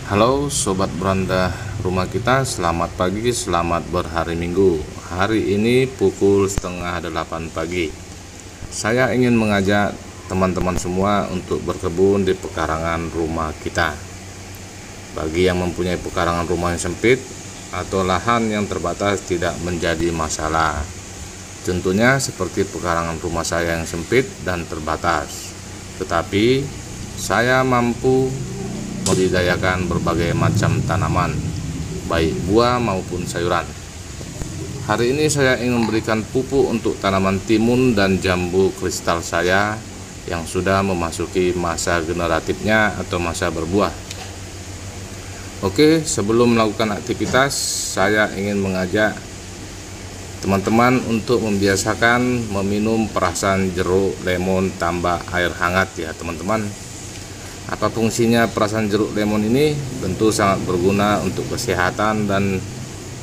Halo Sobat Beranda Rumah Kita, selamat pagi, selamat berhari Minggu. Hari ini pukul setengah 8 pagi. Saya ingin mengajak teman-teman semua untuk berkebun di pekarangan rumah kita. Bagi yang mempunyai pekarangan rumah yang sempit atau lahan yang terbatas tidak menjadi masalah. Tentunya seperti pekarangan rumah saya yang sempit dan terbatas. Tetapi saya mampu membudidayakan berbagai macam tanaman, baik buah maupun sayuran. Hari ini saya ingin memberikan pupuk untuk tanaman timun dan jambu kristal saya yang sudah memasuki masa generatifnya atau masa berbuah. Oke, sebelum melakukan aktivitas, saya ingin mengajak teman-teman untuk membiasakan meminum perasan jeruk lemon tambah air hangat ya teman-teman. Apa fungsinya perasan jeruk lemon ini? Tentu sangat berguna untuk kesehatan dan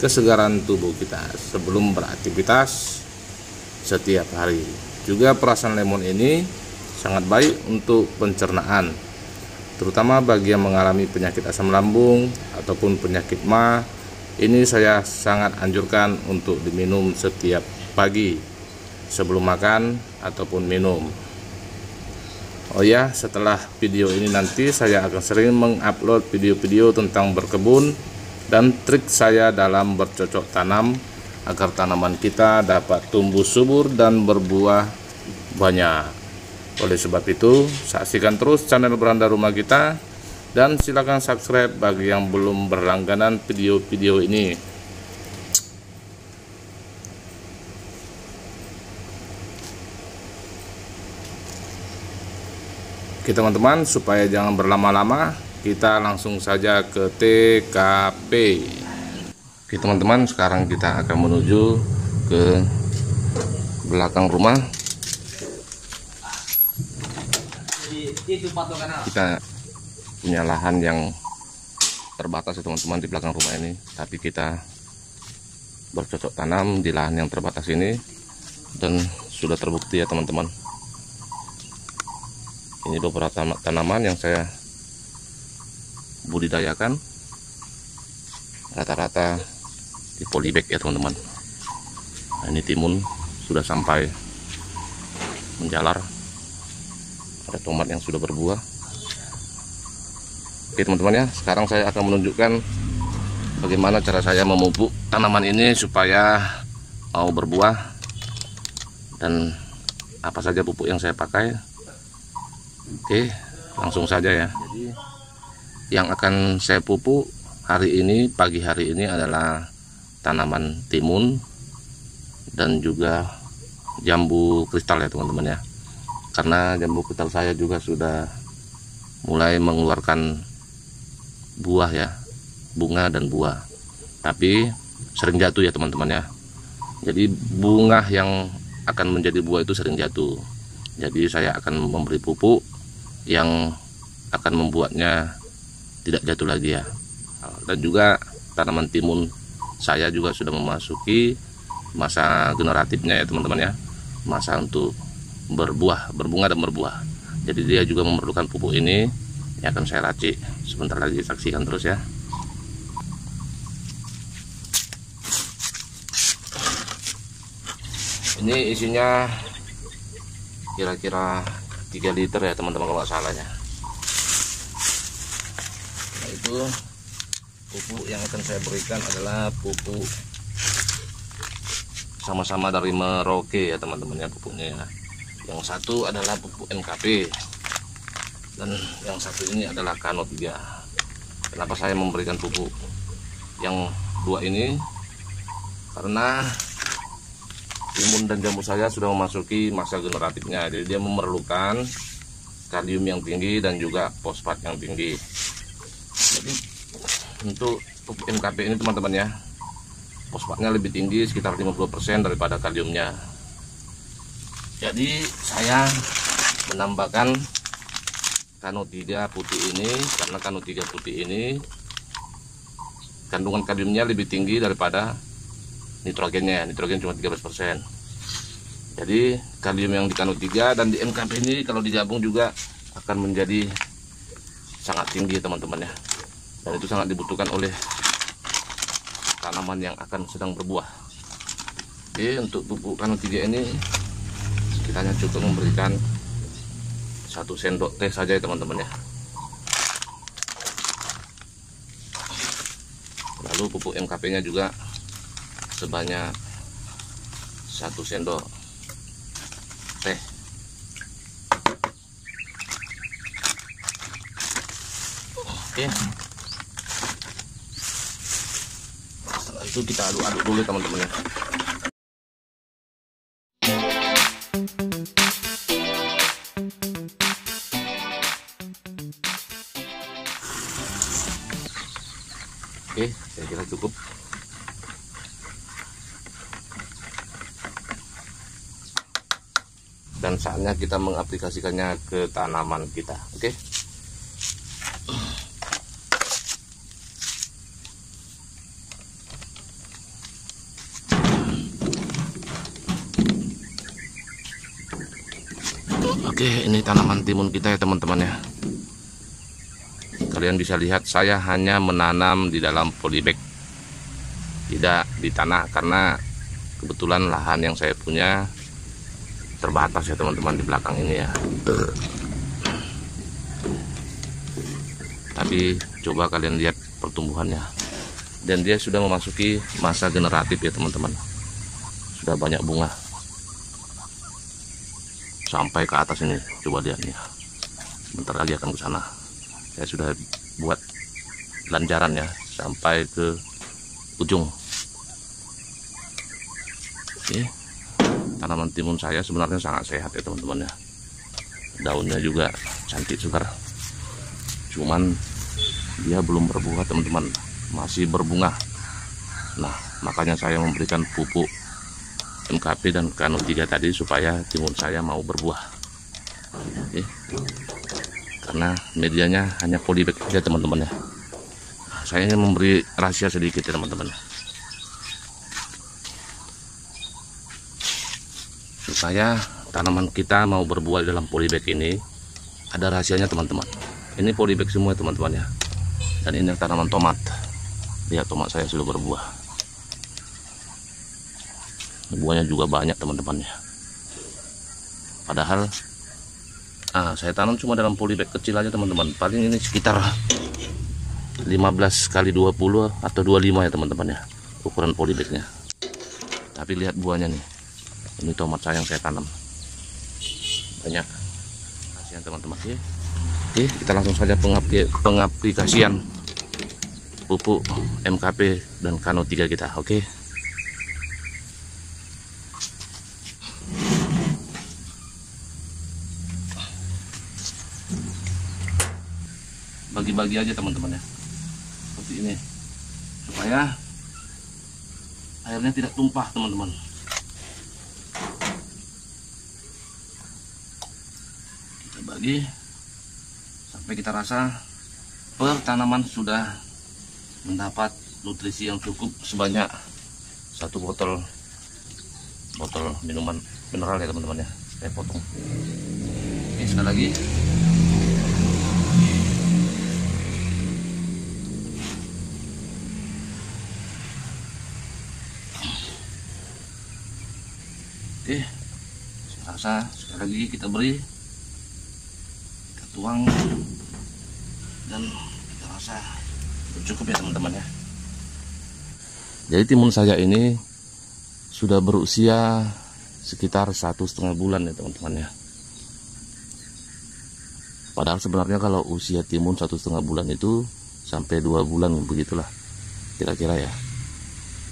kesegaran tubuh kita sebelum beraktivitas setiap hari. Juga perasan lemon ini sangat baik untuk pencernaan, terutama bagi yang mengalami penyakit asam lambung ataupun penyakit MA. Ini saya sangat anjurkan untuk diminum setiap pagi sebelum makan ataupun minum. Oh ya, setelah video ini nanti saya akan sering mengupload video-video tentang berkebun dan trik saya dalam bercocok tanam agar tanaman kita dapat tumbuh subur dan berbuah banyak. Oleh sebab itu, saksikan terus channel Beranda Rumah Kita dan silakan subscribe bagi yang belum berlangganan video-video ini. Oke teman-teman, supaya jangan berlama-lama, kita langsung saja ke TKP. Oke teman-teman, sekarang kita akan menuju ke belakang rumah. Kita punya lahan yang terbatas ya teman-teman di belakang rumah ini, tapi kita bercocok tanam di lahan yang terbatas ini dan sudah terbukti ya teman-teman. Ini beberapa tanaman yang saya budidayakan, rata-rata di polybag ya teman-teman. Nah, ini timun sudah sampai menjalar, ada tomat yang sudah berbuah. Oke teman-teman ya, sekarang saya akan menunjukkan bagaimana cara saya memupuk tanaman ini supaya mau berbuah dan apa saja pupuk yang saya pakai. Oke, langsung saja ya. Jadi yang akan saya pupuk hari ini, pagi hari ini adalah tanaman timun dan juga jambu kristal ya teman-teman ya. Karena jambu kristal saya juga sudah mulai mengeluarkan buah ya, bunga dan buah. Tapi sering jatuh ya teman-teman ya. Jadi bunga yang akan menjadi buah itu sering jatuh. Jadi saya akan memberi pupuk yang akan membuatnya tidak jatuh lagi ya. Dan juga tanaman timun saya juga sudah memasuki masa generatifnya ya teman-teman ya, masa untuk berbuah, berbunga dan berbuah. Jadi dia juga memerlukan pupuk ini yang akan saya racik sebentar lagi, saksikan terus ya. Ini isinya kira-kira 3 liter ya teman-teman kalau nggak salah ya. Nah, itu pupuk yang akan saya berikan adalah pupuk sama-sama dari Merauke ya teman-teman ya pupuknya ya. Yang satu adalah pupuk NKP dan yang satu ini adalah Kano 3. Kenapa saya memberikan pupuk yang dua ini? Karena timun dan jambu saya sudah memasuki masa generatifnya, jadi dia memerlukan kalium yang tinggi dan juga fosfat yang tinggi. Jadi untuk pupuk NKP ini teman-teman ya, fosfatnya lebih tinggi sekitar 50% daripada kaliumnya. Jadi saya menambahkan Kano 3 putih ini karena Kano 3 putih ini kandungan kaliumnya lebih tinggi daripada nitrogennya. Nitrogen cuma 13%. Jadi kalium yang di Kano 3 dan di NKP ini kalau digabung juga akan menjadi sangat tinggi teman-teman ya. dan itu sangat dibutuhkan oleh tanaman yang akan sedang berbuah. Oke, untuk pupuk Kano 3 ini kita hanya cukup memberikan 1 sendok teh saja ya teman-teman ya. Lalu pupuk MKP nya juga sebanyak 1 sendok teh. Oke, setelah itu kita aduk-aduk dulu teman-teman ya. Oke, saya kira cukup. Dan saatnya kita mengaplikasikannya ke tanaman kita. Oke. Oke, ini tanaman timun kita ya teman-teman ya. Kalian bisa lihat saya hanya menanam di dalam polybag, tidak di tanah, karena kebetulan lahan yang saya punya terbatas ya teman-teman di belakang ini ya. Tapi coba kalian lihat pertumbuhannya, dan dia sudah memasuki masa generatif ya teman-teman. Sudah banyak bunga sampai ke atas ini, coba lihat nih. Bentar lagi akan ke sana. Saya sudah buat lanjaran ya sampai ke ujung. Oke, tanaman timun saya sebenarnya sangat sehat ya teman-teman ya. Daunnya juga cantik segar, cuman dia belum berbuah teman-teman, masih berbunga. Nah, makanya saya memberikan pupuk MKP dan Kano 3 tadi supaya timun saya mau berbuah. Oke, karena medianya hanya polybag saja teman-teman ya. Saya ingin memberi rahasia sedikit ya teman-teman, supaya tanaman kita mau berbuah dalam polybag ini. Ada rahasianya teman-teman. Ini polybag semua teman-teman ya. Dan ini tanaman tomat. Lihat tomat saya sudah berbuah. Buahnya juga banyak teman-teman ya. Padahal saya tanam cuma dalam polybag kecil aja teman-teman. Paling ini sekitar 15 kali 20 atau 25 ya teman-teman ya, ukuran polybagnya. Tapi lihat buahnya nih. Ini tomat saya yang saya tanam banyak. Kasihan teman-teman. Oke, kita langsung saja pengaplikasian pupuk MKP dan Kano 3 kita. Oke. Bagi-bagi aja teman-teman ya, seperti ini, supaya airnya tidak tumpah teman-teman. Kita bagi sampai kita rasa tanaman sudah mendapat nutrisi yang cukup sebanyak 1 botol minuman mineral ya teman-teman ya. Saya potong. Oke, sekali lagi. Oke, saya rasa sekali lagi kita beri, kita tuang, dan kita rasa cukup ya teman-teman ya. Jadi timun saya ini sudah berusia sekitar 1,5 bulan ya teman-teman ya. Padahal sebenarnya kalau usia timun 1,5 bulan itu sampai 2 bulan begitulah kira-kira ya.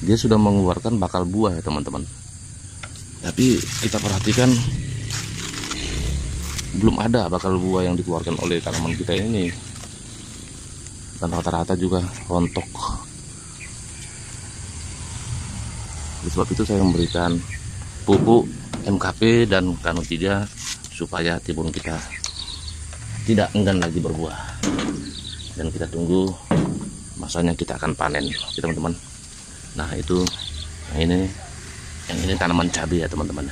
Dia sudah mengeluarkan bakal buah ya teman-teman. Tapi kita perhatikan belum ada bakal buah yang dikeluarkan oleh tanaman kita ini, dan rata-rata juga rontok. Oleh sebab itu saya memberikan pupuk MKP dan Kano 3 supaya timun kita tidak enggan lagi berbuah. Dan kita tunggu masanya kita akan panen teman-teman. Nah itu, yang ini tanaman cabai ya teman-teman.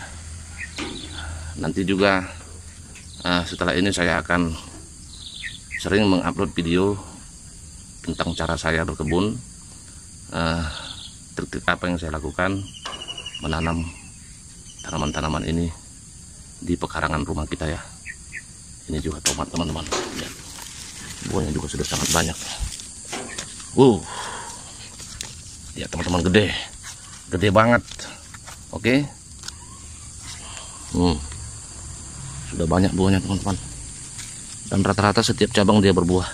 Nanti juga setelah ini saya akan sering mengupload video tentang cara saya berkebun, trik-trik apa yang saya lakukan menanam tanaman-tanaman ini di pekarangan rumah kita ya. Ini juga tomat teman-teman, ya. Buahnya juga sudah sangat banyak. Ya teman-teman, gede banget. Oke. Sudah banyak buahnya teman-teman. Dan rata-rata setiap cabang dia berbuah.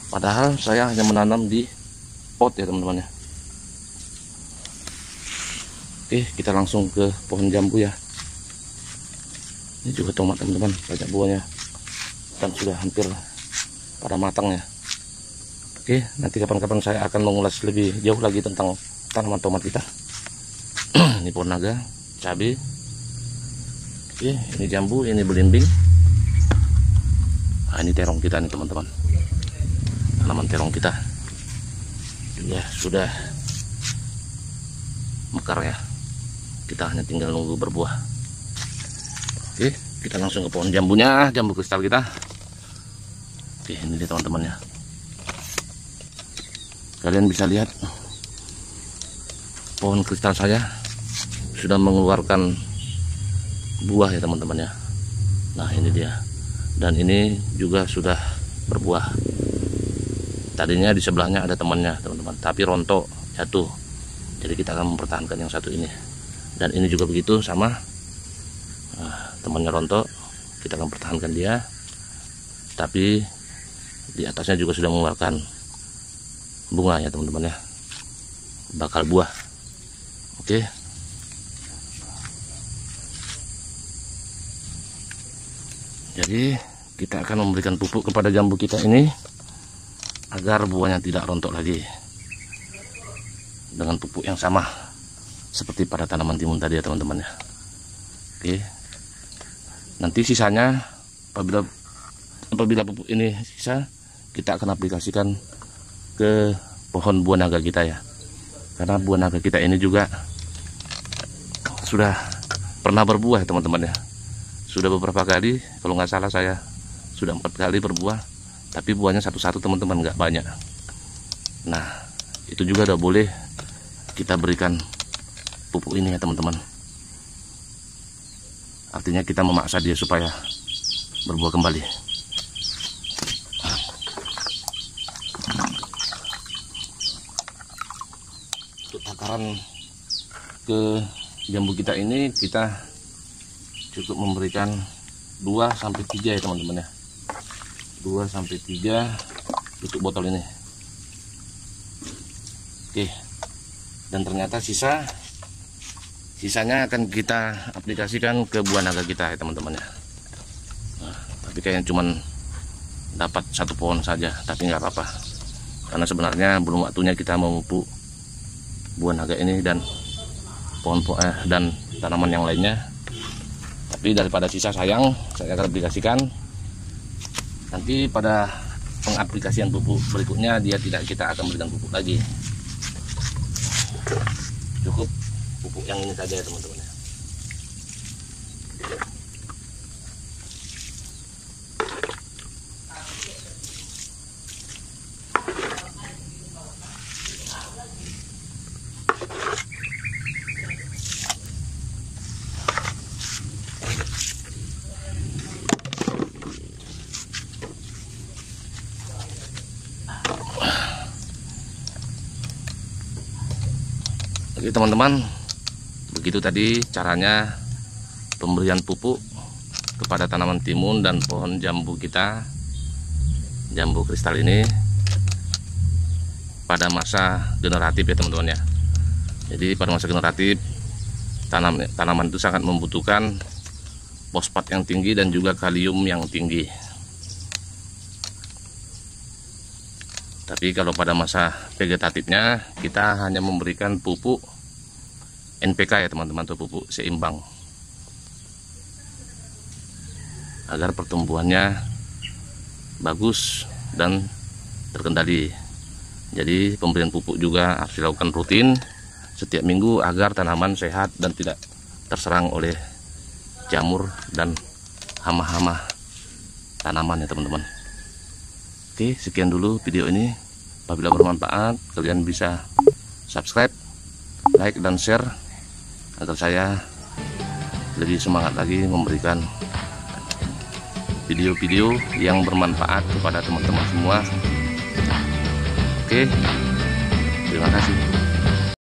Padahal saya hanya menanam di pot ya teman-teman ya. Oke, kita langsung ke pohon jambu ya. Ini juga tomat teman-teman, banyak buahnya dan sudah hampir pada matang ya. Oke, nanti kapan-kapan saya akan mengulas lebih jauh lagi tentang tanaman tomat kita. Ini pohon naga, cabai. Oke, ini jambu, ini belimbing. Nah, ini terong kita nih teman-teman. Tanaman terong kita juga sudah mekar ya. Kita hanya tinggal nunggu berbuah. Oke, kita langsung ke pohon jambunya, jambu kristal kita. Oke, ini dia teman-teman ya. Kalian bisa lihat pohon kristal saya sudah mengeluarkan buah ya teman-teman ya. Nah, ini dia. Dan ini juga sudah berbuah. Tadinya di sebelahnya ada temannya teman-teman, tapi rontok jatuh. Jadi kita akan mempertahankan yang satu ini. Dan ini juga begitu sama. Temannya rontok, kita akan pertahankan dia. Tapi di atasnya juga sudah mengeluarkan bunga ya teman-teman ya. Bakal buah. Oke. Jadi kita akan memberikan pupuk kepada jambu kita ini agar buahnya tidak rontok lagi, dengan pupuk yang sama seperti pada tanaman timun tadi ya teman-teman ya. Oke, nanti sisanya apabila pupuk ini sisa, kita akan aplikasikan ke pohon buah naga kita ya. Karena buah naga kita ini juga sudah pernah berbuah ya teman-teman ya. Sudah beberapa kali, kalau nggak salah saya sudah 4 kali berbuah, tapi buahnya satu-satu teman-teman, nggak banyak. Nah, itu juga udah boleh kita berikan pupuk ini ya teman-teman. Artinya kita memaksa dia supaya berbuah kembali. Untuk takaran ke jambu kita ini, kita cukup memberikan 2-3 ya teman-teman ya. 2-3 tutup botol ini. Oke. Dan ternyata sisanya akan kita aplikasikan ke buah naga kita ya teman-teman ya. Nah, tapi kayaknya cuman dapat 1 pohon saja, tapi nggak apa-apa. Karena sebenarnya belum waktunya kita memupuk buah naga ini dan pohon-pohon dan tanaman yang lainnya. Tapi daripada sisa sayang, saya akan aplikasikan. Nanti pada pengaplikasian pupuk berikutnya kita akan berikan pupuk lagi. Cukup pupuk yang ini saja ya teman-teman. Oke teman-teman, begitu tadi caranya pemberian pupuk kepada tanaman timun dan pohon jambu kita, jambu kristal ini pada masa generatif ya teman-teman ya. Jadi pada masa generatif tanaman itu sangat membutuhkan fosfat yang tinggi dan juga kalium yang tinggi. Tapi kalau pada masa vegetatifnya kita hanya memberikan pupuk NPK ya teman-teman, atau pupuk seimbang agar pertumbuhannya bagus dan terkendali. Jadi pemberian pupuk juga harus dilakukan rutin setiap minggu agar tanaman sehat dan tidak terserang oleh jamur dan hama-hama tanaman ya teman-teman. Oke, sekian dulu video ini. Apabila bermanfaat, kalian bisa subscribe, like, dan share agar saya lebih semangat lagi memberikan video-video yang bermanfaat kepada teman-teman semua. Oke, terima kasih.